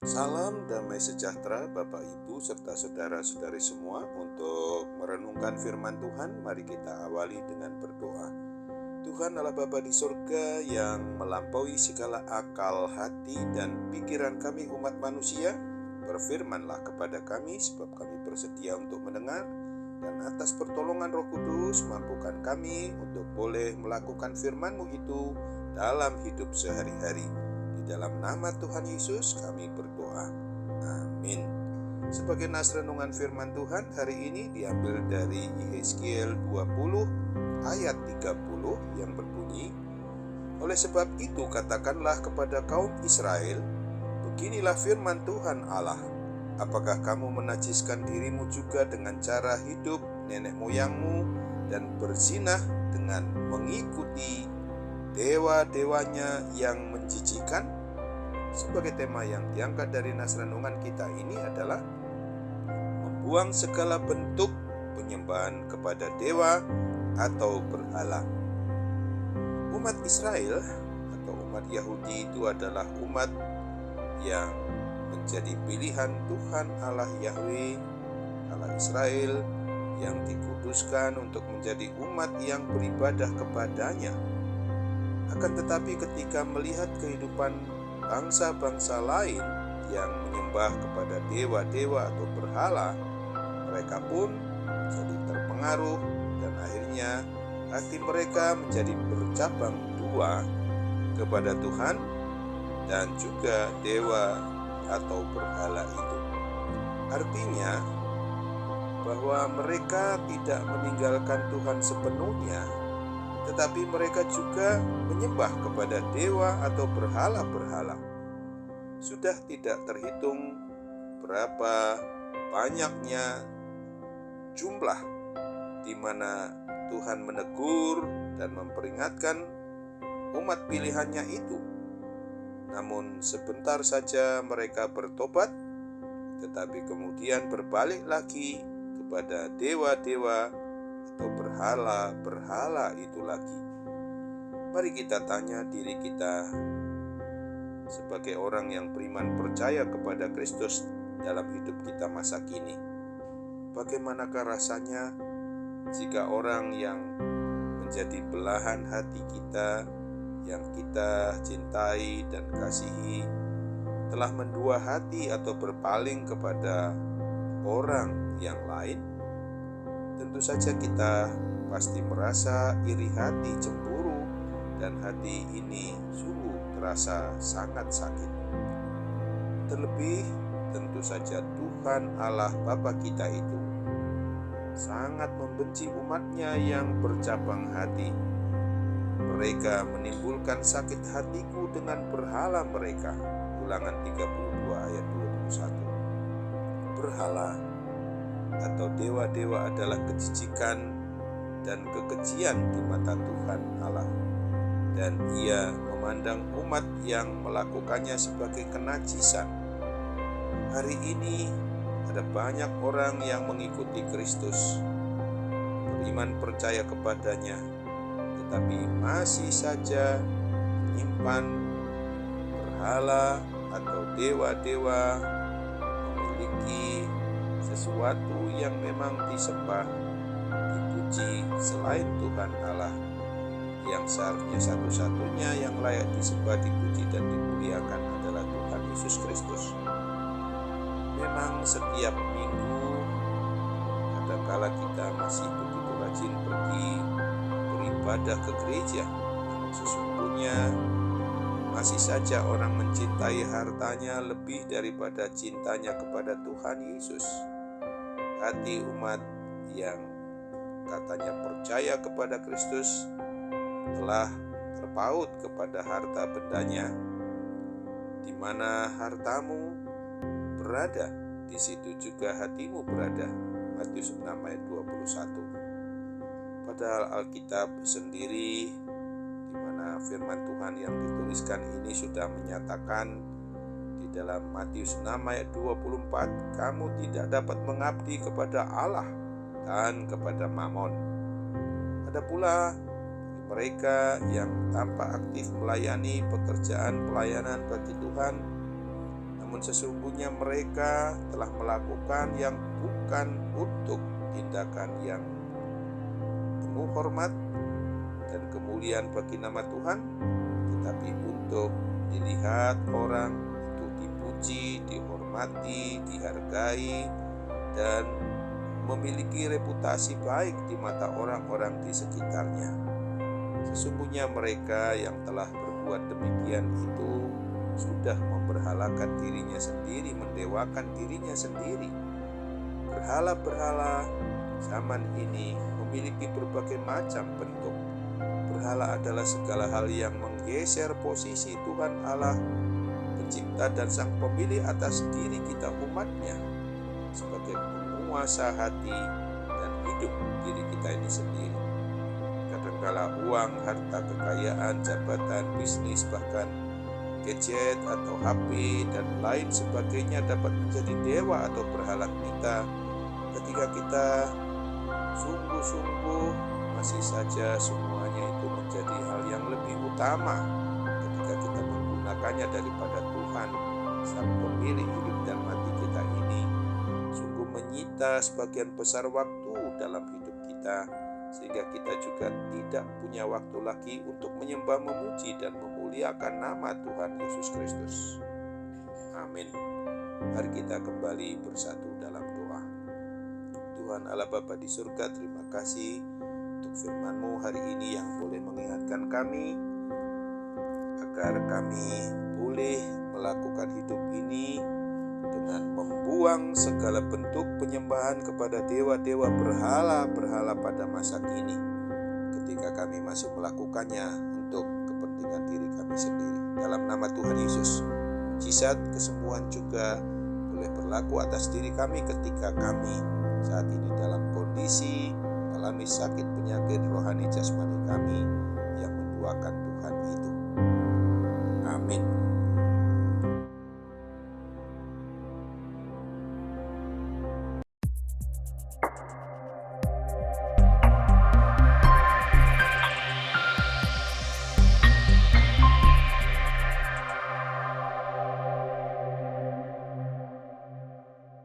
Salam damai sejahtera Bapak Ibu serta saudara-saudari semua. Untuk merenungkan firman Tuhan, mari kita awali dengan berdoa. Tuhan Allah Bapa di surga yang melampaui segala akal, hati, dan pikiran kami umat manusia, berfirmanlah kepada kami sebab kami bersedia untuk mendengar, dan atas pertolongan Roh Kudus mampukan kami untuk boleh melakukan firman-Mu itu dalam hidup sehari-hari. Di dalam nama Tuhan Yesus kami berdoa. Amin. Sebagai nas renungan firman Tuhan hari ini diambil dari Yehezkiel 20 ayat 30 yang berbunyi, "Oleh sebab itu katakanlah kepada kaum Israel, beginilah firman Tuhan Allah, apakah kamu menajiskan dirimu juga dengan cara hidup nenek moyangmu dan berzinah dengan mengikuti dewa-dewanya yang menjijikan?" Sebagai tema yang diangkat dari nas renungan kita ini adalah membuang segala bentuk penyembahan kepada dewa atau berhala. Umat Israel atau umat Yahudi itu adalah umat yang menjadi pilihan Tuhan Allah Yahweh, Allah Israel, yang dikuduskan untuk menjadi umat yang beribadah kepadanya. Akan tetapi ketika melihat kehidupan bangsa-bangsa lain yang menyembah kepada dewa-dewa atau berhala, mereka pun jadi terpengaruh dan akhirnya hati mereka menjadi bercabang dua kepada Tuhan dan juga dewa atau berhala itu. Artinya bahwa mereka tidak meninggalkan Tuhan sepenuhnya, tetapi mereka juga menyembah kepada dewa atau berhala-berhala. Sudah tidak terhitung berapa banyaknya jumlah di mana Tuhan menegur dan memperingatkan umat pilihannya itu. Namun sebentar saja mereka bertobat, tetapi kemudian berbalik lagi kepada dewa-dewa atau berhala-berhala itu lagi. Mari kita tanya diri kita sebagai orang yang beriman percaya kepada Kristus dalam hidup kita masa kini. Bagaimanakah rasanya jika orang yang menjadi belahan hati kita, yang kita cintai dan kasihi, telah mendua hati atau berpaling kepada orang yang lain? Tentu saja kita pasti merasa iri hati, cemburu, dan hati ini sungguh terasa sangat sakit. Terlebih tentu saja Tuhan Allah Bapa kita itu sangat membenci umatnya yang bercabang hati. Mereka menimbulkan sakit hatiku dengan berhala mereka. Ulangan 32 ayat 21. Berhala atau dewa-dewa adalah kejijikan dan kekejian di mata Tuhan Allah, dan Ia memandang umat yang melakukannya sebagai kenajisan. Hari ini ada banyak orang yang mengikuti Kristus, beriman percaya kepadanya, tetapi masih saja menyimpan berhala atau dewa-dewa, memiliki sesuatu yang memang disembah, dipuji selain Tuhan Allah, yang seharusnya satu-satunya yang layak disembah, dipuji, dan dimuliakan adalah Tuhan Yesus Kristus. Memang setiap minggu kadangkala kita masih begitu rajin pergi beribadah ke gereja, namun sesungguhnya masih saja orang mencintai hartanya lebih daripada cintanya kepada Tuhan Yesus. Hati umat yang katanya percaya kepada Kristus telah terpaut kepada harta bendanya. Di mana hartamu berada, di situ juga hatimu berada. Matius 6 ayat 21. Padahal Alkitab sendiri di mana firman Tuhan yang dituliskan ini sudah menyatakan di dalam Matius 6 ayat 24, kamu tidak dapat mengabdi kepada Allah dan kepada Mamon. Ada pula mereka yang tanpa aktif melayani pekerjaan pelayanan bagi Tuhan, namun sesungguhnya mereka telah melakukan yang bukan untuk tindakan yang penuh hormat dan kemuliaan bagi nama Tuhan, tetapi untuk dilihat orang, untuk dipuji, dihormati, dihargai, dan memiliki reputasi baik di mata orang-orang di sekitarnya. Sesungguhnya mereka yang telah berbuat demikian itu sudah memberhalakan dirinya sendiri, mendewakan dirinya sendiri. Berhala-berhala zaman ini memiliki berbagai macam bentuk. Berhala adalah segala hal yang menggeser posisi Tuhan Allah, pencipta dan sang pemilik atas diri kita umatnya, sebagai penguasa hati dan hidup diri kita ini sendiri. Kadangkala uang, harta kekayaan, jabatan, bisnis, bahkan gadget atau HP dan lain sebagainya dapat menjadi dewa atau berhala kita ketika kita sungguh-sungguh masih saja semuanya itu menjadi hal yang lebih utama ketika kita menggunakannya daripada Tuhan, sang pemilik hidup dan mati kita ini. Sungguh menyita sebagian besar waktu dalam hidup kita, sehingga kita juga tidak punya waktu lagi untuk menyembah, memuji, dan memuliakan nama Tuhan Yesus Kristus. Amin. Mari kita kembali bersatu dalam doa. Tuhan Allah Bapa di surga, terima kasih untuk firman-Mu hari ini yang boleh mengingatkan kami agar kami boleh melakukan hidup ini dengan membuang segala bentuk penyembahan kepada dewa-dewa, berhala-berhala pada masa kini, ketika kami masih melakukannya untuk kepentingan diri kami sendiri. Dalam nama Tuhan Yesus, mujizat kesembuhan juga boleh berlaku atas diri kami ketika kami saat ini dalam kondisi alami sakit penyakit rohani jasmani kami yang menduakan Tuhan itu. Amin.